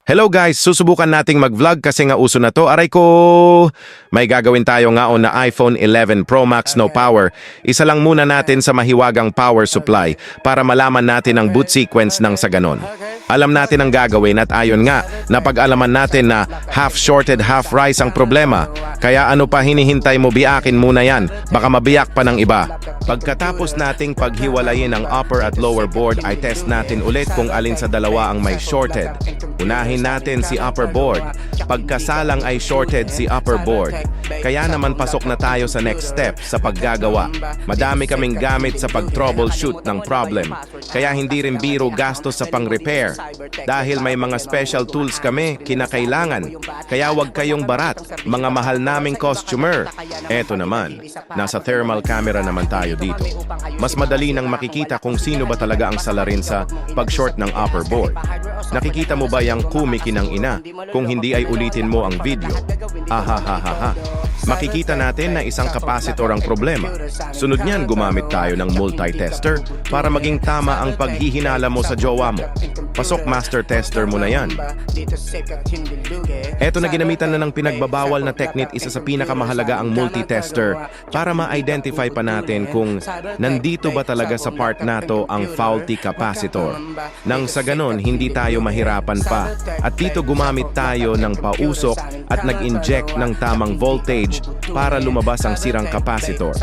Hello guys, susubukan nating mag-vlog kasi nga uso na to. Aray ko! May gagawin tayo ngaon na iPhone 11 Pro Max no power. Isa lang muna natin sa mahiwagang power supply para malaman natin ang boot sequence ng sa ganon. Alam natin ang gagawin at ayon nga, napag-alaman natin na half shorted, half rice ang problema. Kaya ano pa hinihintay mo, biyakin muna yan. Baka mabiyak pa ng iba. Pagkatapos nating paghiwalayin ang upper at lower board ay test natin ulit kung alin sa dalawa ang may shorted. Unahin natin si upper board. Pagkasalang ay shorted si upper board. Kaya naman pasok na tayo sa next step sa paggagawa. Madami kaming gamit sa pag-troubleshoot ng problem. Kaya hindi rin biro gastos sa pang-repair. Dahil may mga special tools kami kinakailangan. Kaya wag kayong barat, mga mahal naming customer. Eto naman, nasa thermal camera naman tayo dito. Mas madali nang makikita kung sino ba talaga ang salarin sa pag-short ng upper board. Nakikita mo ba yung kumiki ng ina? Kung hindi ay ulitin mo ang video. Ahahaha. Makikita natin na isang capacitor ang problema. Sunod niyan, gumamit tayo ng multi-tester para maging tama ang paghihinala mo sa jowa mo. Pasok master tester mo na yan. Eto na, ginamitan na ng pinagbabawal na technique, isa sa pinakamahalaga ang multi-tester para ma-identify pa natin kung nandito ba talaga sa part nato ang faulty capacitor. Nang sa ganon, hindi tayo mahirapan pa. At dito gumamit tayo ng pausok at nag-inject ng tamang voltage para lumabas ang sirang capacitor.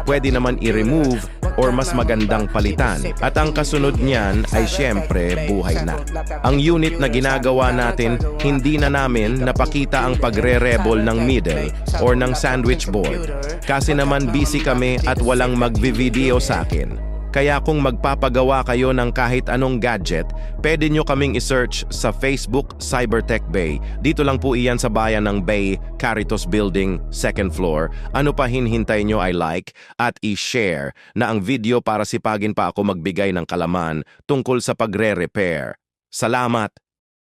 Pwede naman i-remove or mas magandang palitan. At ang kasunod niyan ay syempre buhay na. Ang unit na ginagawa natin, hindi na namin napakita ang pagre-rebel ng middle or ng sandwich board. Kasi naman busy kami at walang magvi-video sa akin. Kaya kung magpapagawa kayo ng kahit anong gadget, pwede nyo kaming isearch sa Facebook Cybertech Bay. Dito lang po iyan sa bayan ng Bay, Caritos Building, 2nd floor. Ano pa hinhintay nyo ay like at i-share na ang video para sipagin pa ako magbigay ng kalaman tungkol sa pagre-repair. Salamat!